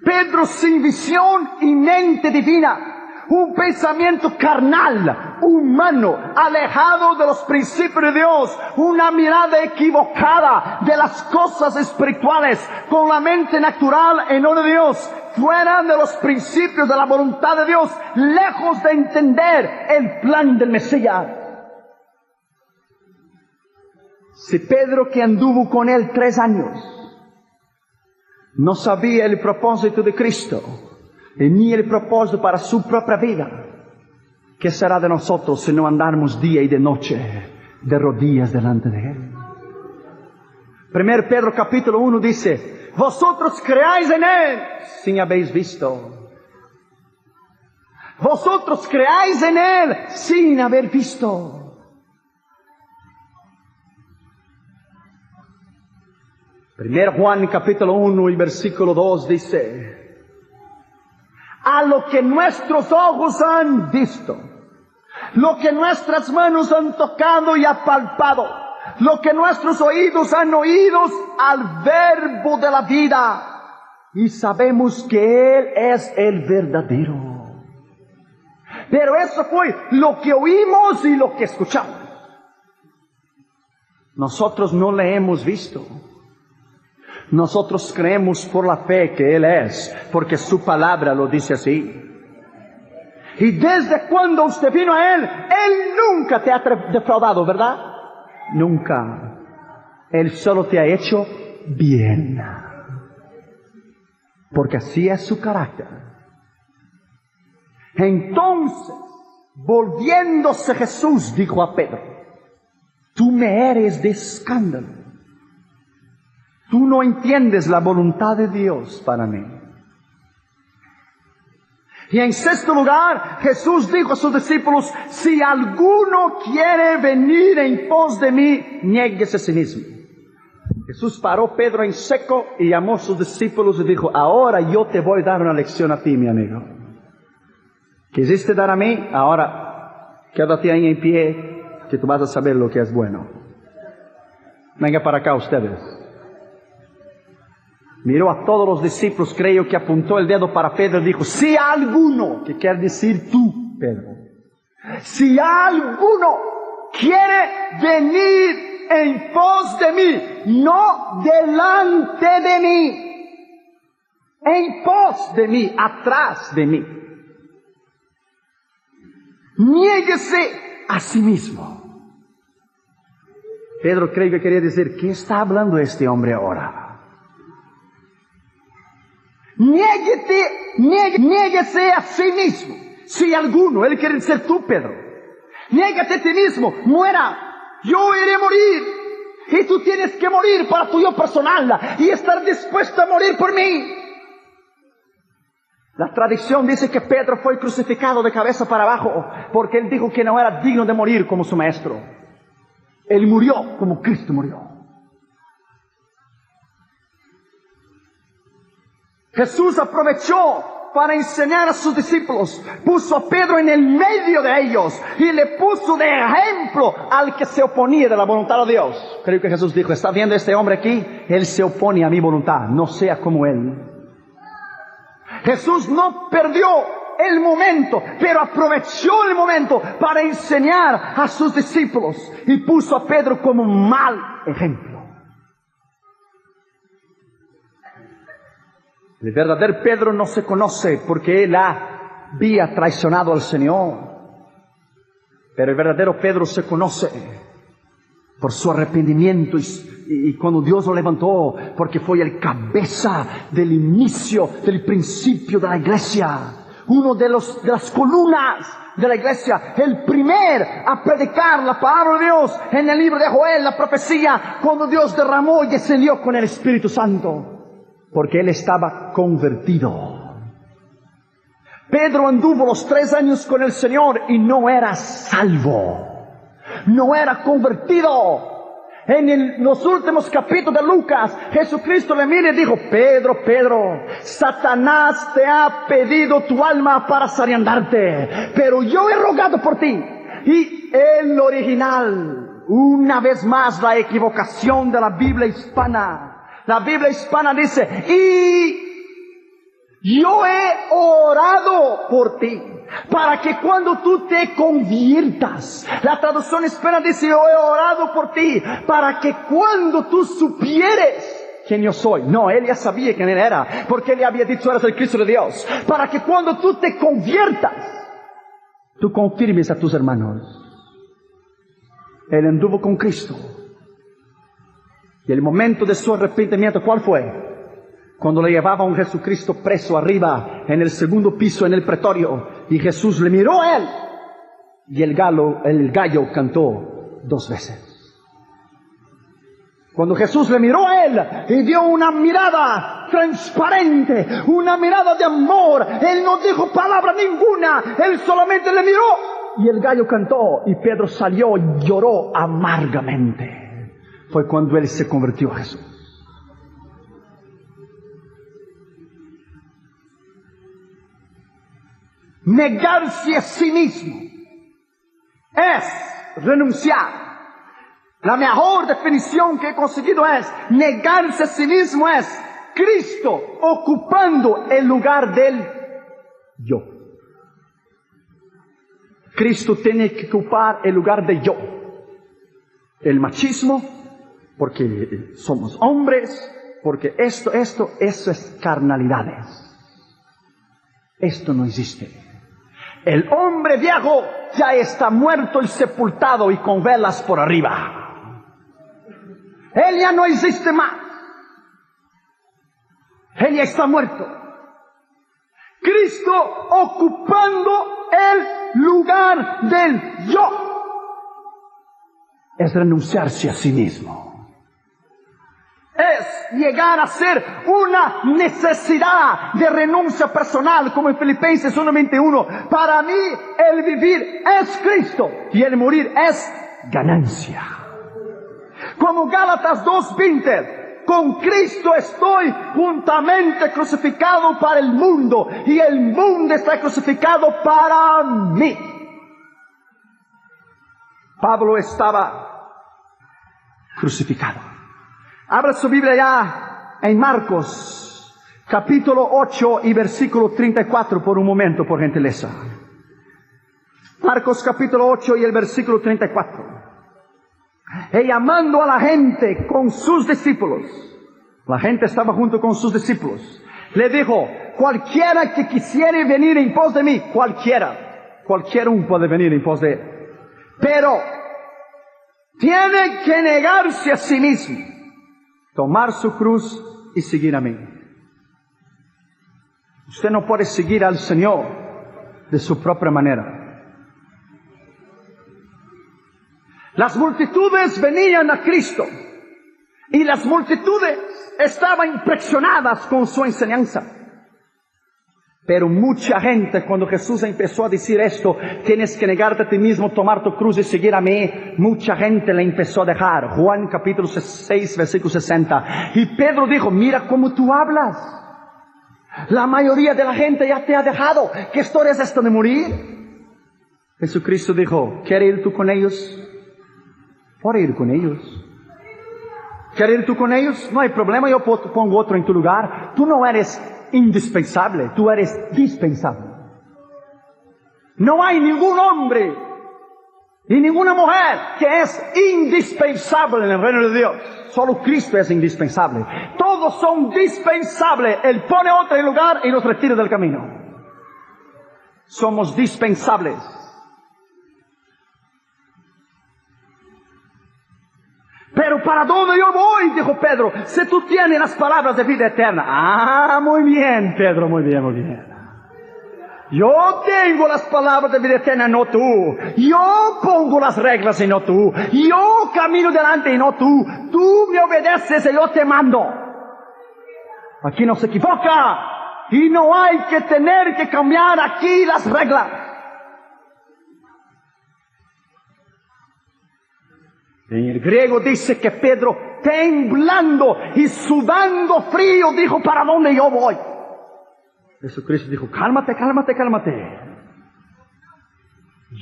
Pedro sin visión y mente divina. Un pensamiento carnal, humano, alejado de los principios de Dios, una mirada equivocada de las cosas espirituales, con la mente natural en no de Dios, fuera de los principios de la voluntad de Dios, lejos de entender el plan del Mesías. Si Pedro, que anduvo con él 3 años, no sabía el propósito de Cristo, ni el propósito para su propia vida, ¿qué será de nosotros si no andamos día y de noche de rodillas delante de Él? 1 Pedro capítulo 1 dice, vosotros creáis en Él sin habéis visto. Vosotros creáis en Él sin haber visto. 1 Juan capítulo 1 y versículo 2 dice, a lo que nuestros ojos han visto, lo que nuestras manos han tocado y apalpado, lo que nuestros oídos han oído al verbo de la vida, y sabemos que Él es el verdadero. Pero eso fue lo que oímos y lo que escuchamos. Nosotros no le hemos visto. Nosotros creemos por la fe que Él es, porque su palabra lo dice así. Y desde cuando usted vino a Él nunca te ha defraudado, ¿verdad? Nunca. Él solo te ha hecho bien. Porque así es su carácter. Entonces, volviéndose Jesús, dijo a Pedro, tú me eres de escándalo. Tú no entiendes la voluntad de Dios para mí. Y en sexto lugar, Jesús dijo a sus discípulos, si alguno quiere venir en pos de mí, niéguese a sí mismo. Jesús paró Pedro en seco y llamó a sus discípulos y dijo, ahora yo te voy a dar una lección a ti, mi amigo. ¿Quisiste dar a mí? Ahora quédate ahí en pie, que tú vas a saber lo que es bueno. Venga para acá ustedes. Miró a todos los discípulos, creo que apuntó el dedo para Pedro y dijo, si alguno, que quiere decir tú, Pedro, si alguno quiere venir en pos de mí, no delante de mí, en pos de mí, atrás de mí. niéguese a sí mismo. Pedro creo que quería decir, ¿qué está hablando este hombre ahora? Niéguese a sí mismo. Si alguno, él quiere ser tú, Pedro. Niégate a ti mismo, muera. Yo iré a morir. Y tú tienes que morir para tu yo personal y estar dispuesto a morir por mí. La tradición dice que Pedro fue crucificado de cabeza para abajo porque él dijo que no era digno de morir como su maestro. Él murió como Cristo murió. Jesús aprovechó para enseñar a sus discípulos. Puso a Pedro en el medio de ellos y le puso de ejemplo al que se oponía de la voluntad de Dios. Creo que Jesús dijo, ¿está viendo este hombre aquí? Él se opone a mi voluntad, no sea como él. Jesús no perdió el momento, pero aprovechó el momento para enseñar a sus discípulos y puso a Pedro como un mal ejemplo. El verdadero Pedro no se conoce porque él había traicionado al Señor. Pero el verdadero Pedro se conoce por su arrepentimiento y cuando Dios lo levantó, porque fue el cabeza del inicio, del principio de la iglesia. Uno de las columnas de la iglesia, el primer a predicar la palabra de Dios en el libro de Joel, la profecía, cuando Dios derramó y descendió con el Espíritu Santo. Porque él estaba convertido. Pedro anduvo los 3 años con el Señor y no era salvo. No era convertido. En los últimos capítulos de Lucas, Jesucristo le mira y dijo, Pedro, Pedro, Satanás te ha pedido tu alma para zarandearte, pero yo he rogado por ti. Y el original, una vez más la equivocación de la Biblia hispana. La Biblia hispana dice, y yo he orado por ti, para que cuando tú te conviertas. La traducción hispana dice, yo he orado por ti, para que cuando tú supieres quién yo soy. No, él ya sabía quién él era, porque él le había dicho, eres el Cristo de Dios. Para que cuando tú te conviertas, tú confirmes a tus hermanos. Él anduvo con Cristo. Y el momento de su arrepentimiento, ¿cuál fue? Cuando le llevaba a un Jesucristo preso arriba, en el segundo piso, en el pretorio, y Jesús le miró a él, y el gallo cantó 2 veces. Cuando Jesús le miró a él, y dio una mirada transparente, una mirada de amor, él no dijo palabra ninguna, él solamente le miró, y el gallo cantó, y Pedro salió y lloró amargamente. Fue cuando él se convirtió a Jesús. Negarse a sí mismo es renunciar. La mejor definición que he conseguido es, negarse a sí mismo es Cristo ocupando el lugar del yo. Cristo tiene que ocupar el lugar de yo. El machismo, porque somos hombres, porque eso es carnalidades. Esto no existe. El hombre viejo ya está muerto y sepultado y con velas por arriba. Él ya no existe más. Él ya está muerto. Cristo ocupando el lugar del yo es renunciarse a sí mismo. Es llegar a ser una necesidad de renuncia personal, como en Filipenses 1:21. Para mí el vivir es Cristo y el morir es ganancia. Como Gálatas 2:20, con Cristo estoy juntamente crucificado para el mundo y el mundo está crucificado para mí. Pablo estaba crucificado. Abra su Biblia ya en Marcos, capítulo 8 y versículo 34 por un momento, por gentileza. Marcos capítulo 8 y el versículo 34. Y llamando a la gente con sus discípulos, la gente estaba junto con sus discípulos, le dijo, cualquiera que quisiere venir en pos de mí, cualquiera Cualquier uno puede venir en pos de Él. Pero tiene que negarse a sí mismo, tomar su cruz y seguir a mí. Usted no puede seguir al Señor de su propia manera. Las multitudes venían a Cristo y las multitudes estaban impresionadas con su enseñanza. Pero mucha gente, cuando Jesús empezó a decir esto, tienes que negarte a ti mismo, tomar tu cruz y seguir a mí, mucha gente le empezó a dejar. Juan capítulo 6, versículo 60. Y Pedro dijo, mira cómo tú hablas. La mayoría de la gente ya te ha dejado. ¿Qué historia es esta de morir? Jesucristo dijo, ¿quieres ir tú con ellos? Puedes ir con ellos. ¿Quieres ir tú con ellos? No hay problema, yo pongo otro en tu lugar. Tú no eres indispensable, tú eres dispensable. No hay ningún hombre y ninguna mujer que es indispensable en el reino de Dios. Solo Cristo es indispensable. Todos son dispensables. Él pone otro en lugar y nos retira del camino. Somos dispensables. Pero ¿para dónde yo voy? Dijo Pedro. Si tú tienes las palabras de vida eterna. Ah, muy bien, Pedro, muy bien, muy bien. Yo tengo las palabras de vida eterna, no tú. Yo pongo las reglas y no tú. Yo camino delante y no tú. Tú me obedeces y yo te mando. Aquí no se equivoca. Y no hay que tener que cambiar aquí las reglas. En el griego dice que Pedro, temblando y sudando frío, dijo, ¿para dónde yo voy? Jesucristo dijo, cálmate, cálmate, cálmate.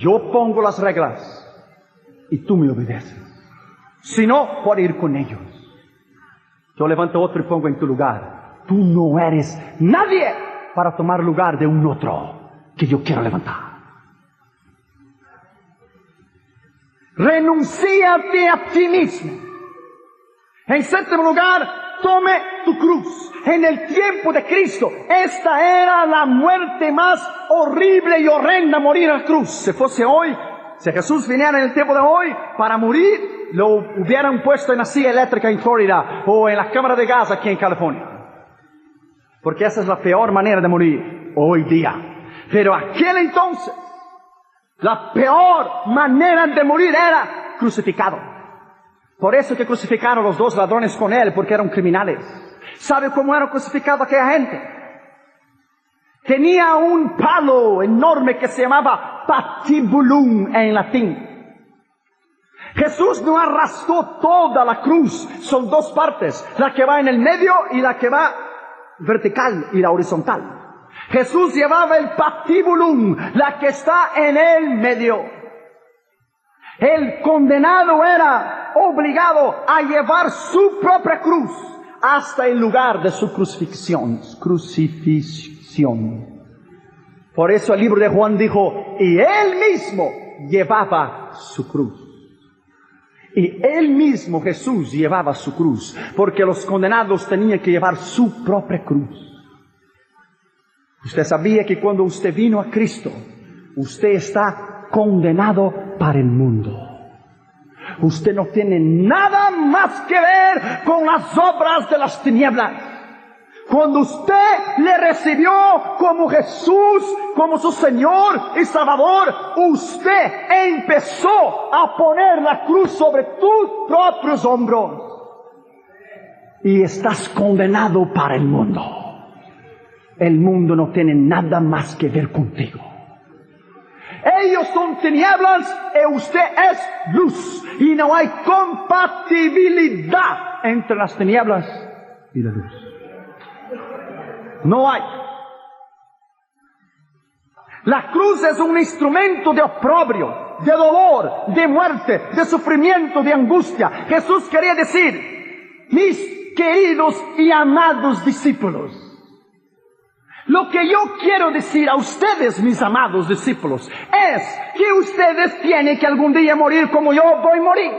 Yo pongo las reglas y tú me obedeces. Si no, puedo ir con ellos. Yo levanto otro y pongo en tu lugar. Tú no eres nadie para tomar lugar de un otro que yo quiero levantar. Renúnciate a ti mismo. En séptimo lugar, tome tu cruz. En el tiempo de Cristo, esta era la muerte más horrible y horrenda, morir a la cruz. Si fuese hoy, si Jesús viniera en el tiempo de hoy para morir, lo hubieran puesto en la silla eléctrica en Florida o en la cámara de gas aquí en California. Porque esa es la peor manera de morir hoy día. Pero aquel entonces, la peor manera de morir era crucificado. Por eso que crucificaron los dos ladrones con él, porque eran criminales. ¿Sabe cómo era crucificado aquella gente? Tenía un palo enorme que se llamaba patibulum en latín. Jesús no arrastró toda la cruz, son dos partes, la que va en el medio y la que va vertical y la horizontal. Jesús llevaba el patibulum, la que está en el medio. El condenado era obligado a llevar su propia cruz hasta el lugar de su crucifixión. Por eso el libro de Juan dijo, y él mismo llevaba su cruz. Y él mismo, Jesús, llevaba su cruz, porque los condenados tenían que llevar su propia cruz. Usted sabía que cuando usted vino a Cristo, usted está condenado para el mundo. Usted no tiene nada más que ver con las obras de las tinieblas. Cuando usted le recibió como Jesús, como su Señor y Salvador, usted empezó a poner la cruz sobre tus propios hombros. Y estás condenado para el mundo. El mundo no tiene nada más que ver contigo. Ellos son tinieblas y usted es luz. Y no hay compatibilidad entre las tinieblas y la luz. No hay. La cruz es un instrumento de oprobio, de dolor, de muerte, de sufrimiento, de angustia. Jesús quería decir, mis queridos y amados discípulos, lo que yo quiero decir a ustedes, mis amados discípulos, es que ustedes tienen que algún día morir como yo voy a morir.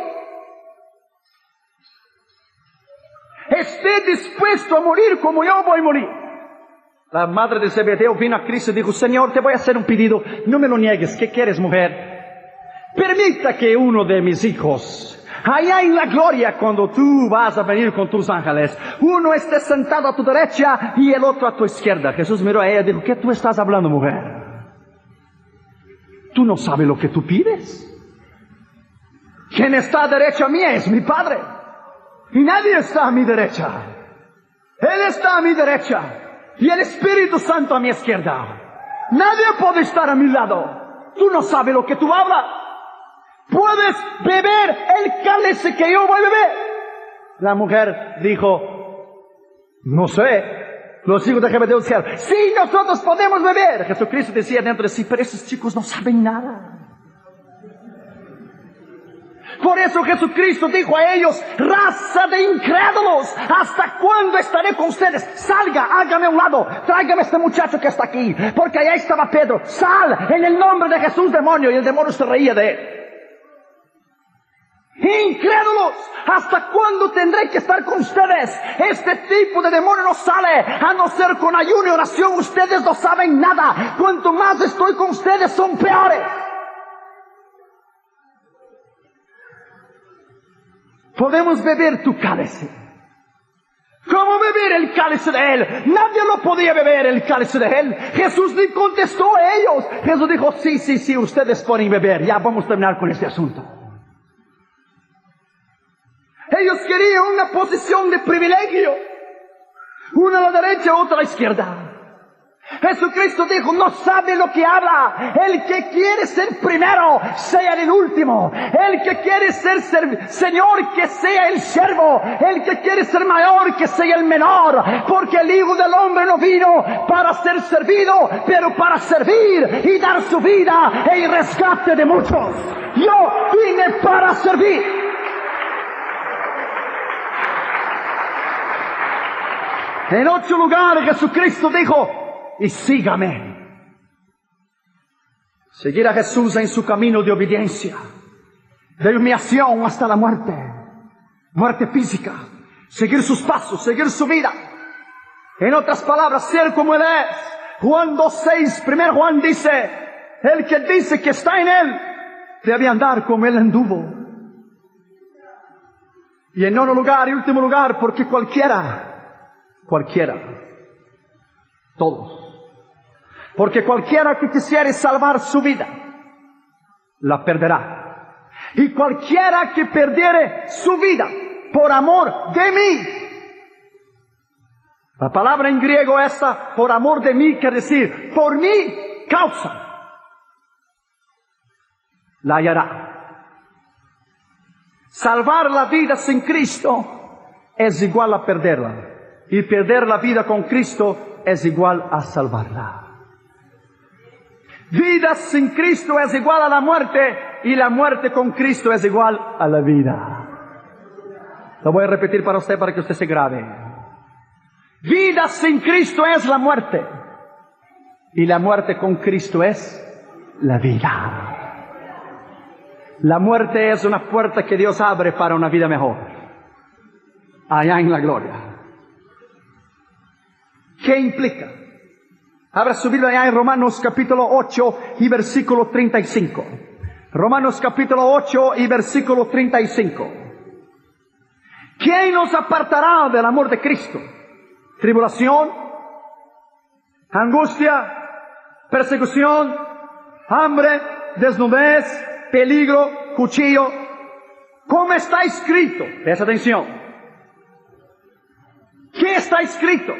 Esté dispuesto a morir como yo voy a morir. La madre de Zebedeo vino a Cristo y dijo, Señor, te voy a hacer un pedido, no me lo niegues. ¿Qué quieres, mujer? Permita que uno de mis hijos, allá en la gloria, cuando tú vas a venir con tus ángeles, uno esté sentado a tu derecha y el otro a tu izquierda. Jesús miró a ella y dijo, ¿qué tú estás hablando, mujer? ¿Tú no sabes lo que tú pides? Quien está a derecha mía es mi Padre. Y nadie está a mi derecha. Él está a mi derecha. Y el Espíritu Santo a mi izquierda. Nadie puede estar a mi lado. Tú no sabes lo que tú hablas. Puedes beber el cáliz que yo voy a beber. La mujer dijo, no sé. Los hijos de Zebedeo decían, sí, nosotros podemos beber. Jesucristo decía dentro de sí, pero esos chicos no saben nada. Por eso Jesucristo dijo a ellos, raza de incrédulos, ¿hasta cuándo estaré con ustedes? Salga, hágame a un lado, tráigame a este muchacho que está aquí, porque allá estaba Pedro. Sal, en el nombre de Jesús, demonio. Y el demonio se reía de él. Incrédulos, ¿hasta cuándo tendré que estar con ustedes? Este tipo de demonio no sale, a no ser con ayuno y oración. Ustedes no saben nada. Cuanto más estoy con ustedes, son peores. Podemos beber tu cáliz. ¿Cómo beber el cáliz de él? Nadie lo podía beber el cáliz de él. Jesús le contestó a ellos. Jesús dijo, sí, ustedes pueden beber. Ya vamos a terminar con este asunto. Ellos querían una posición de privilegio. Una a la derecha, otra a la izquierda. Jesucristo dijo, no sabe lo que habla. El que quiere ser primero, sea el último. El que quiere ser Señor, que sea el siervo. El que quiere ser mayor, que sea el menor. Porque el Hijo del Hombre no vino para ser servido, pero para servir y dar su vida en rescate de muchos. Yo vine para servir. En otro lugar Jesucristo dijo, y sígame. Seguir a Jesús en su camino de obediencia, de humillación hasta la muerte, muerte física. Seguir sus pasos, seguir su vida. En otras palabras, ser como Él es. Juan 2:6, 1 Juan dice, el que dice que está en Él, debe andar como Él anduvo. Y en nono lugar y último lugar, porque cualquiera, todos. Porque cualquiera que quisiere salvar su vida, la perderá. Y cualquiera que perdiere su vida por amor de mí. La palabra en griego esta, por amor de mí, quiere decir, por mi causa, la hallará. Salvar la vida sin Cristo es igual a perderla. Y perder la vida con Cristo es igual a salvarla. Vida sin Cristo es igual a la muerte, y la muerte con Cristo es igual a la vida. Lo voy a repetir para usted para que usted se grabe. Vida sin Cristo es la muerte, y la muerte con Cristo es la vida. La muerte es una puerta que Dios abre para una vida mejor, allá en la gloria. ¿Qué implica? Abra su Biblia allá en Romanos capítulo 8 y versículo 35. Romanos capítulo 8 y versículo 35. ¿Quién nos apartará del amor de Cristo? ¿Tribulación? ¿Angustia? ¿Persecución? ¿Hambre? ¿Desnudez? ¿Peligro? ¿Cuchillo? ¿Cómo está escrito? Presta atención. ¿Qué está escrito?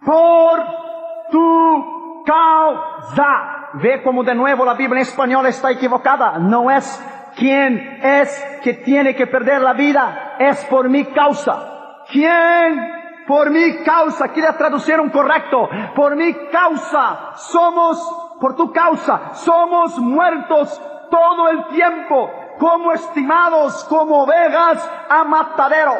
Por tu causa. Ve como de nuevo la Biblia en español está equivocada. No es quién es que tiene que perder la vida, es por mi causa. ¿Quién? Por mi causa. Quiere traducir un correcto. Por mi causa somos, por tu causa, somos muertos todo el tiempo, como estimados como ovejas a matadero.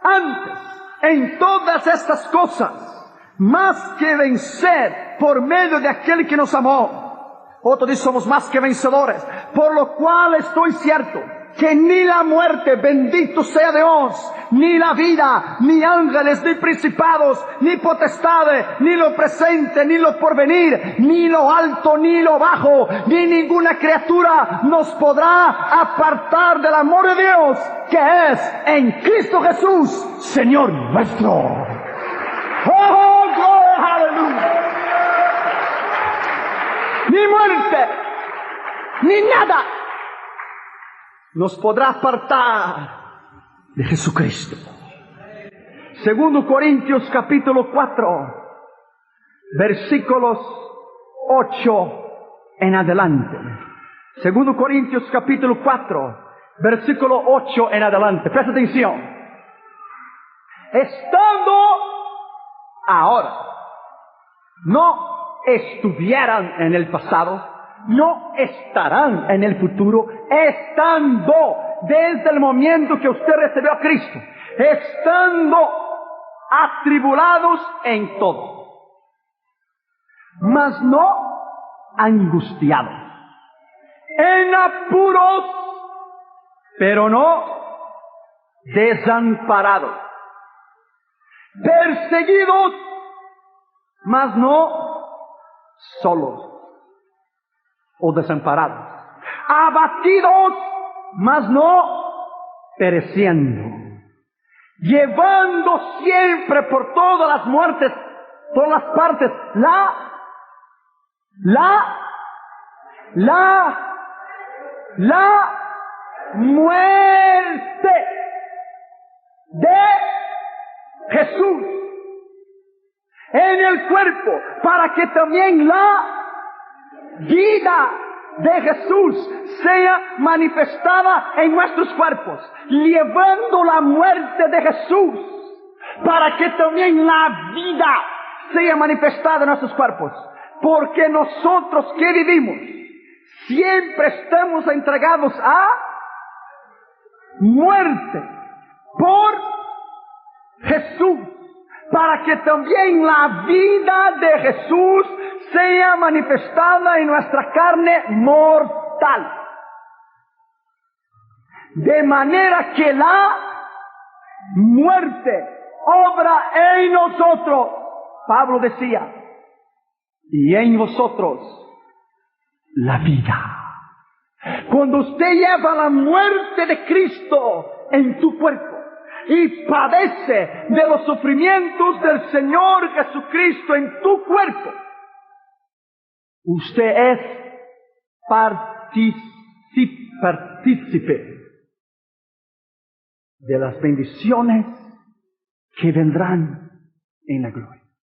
Antes, en todas estas cosas, más que vencer por medio de aquel que nos amó. Otro dice, somos más que vencedores. Por lo cual estoy cierto que ni la muerte, bendito sea Dios, ni la vida, ni ángeles, ni principados, ni potestades, ni lo presente, ni lo porvenir, ni lo alto, ni lo bajo, ni ninguna criatura nos podrá apartar del amor de Dios, que es en Cristo Jesús, Señor nuestro. ¡Oh, gloria, aleluya! Ni muerte, ni nada nos podrá apartar de Jesucristo. Segundo Corintios capítulo 4, versículos 8 en adelante. Segundo Corintios capítulo 4, versículo 8 en adelante. Presta atención. Estando ahora, no estuvieran en el pasado, no estarán en el futuro, estando desde el momento que usted recibió a Cristo, estando atribulados en todo, mas no angustiados, en apuros, pero no desamparados, perseguidos, mas no solos o desamparados, abatidos, mas no pereciendo, llevando siempre por todas las muertes, todas las partes, la muerte de Jesús en el cuerpo, para que también la vida de Jesús sea manifestada en nuestros cuerpos, llevando la muerte de Jesús, para que también la vida sea manifestada en nuestros cuerpos. Porque nosotros que vivimos, siempre estamos entregados a muerte por Jesús, para que también la vida de Jesús sea manifestada en nuestra carne mortal. De manera que la muerte obra en nosotros, Pablo decía, y en vosotros la vida. Cuando usted lleva la muerte de Cristo en tu cuerpo y padece de los sufrimientos del Señor Jesucristo en tu cuerpo, usted es partícipe de las bendiciones que vendrán en la gloria.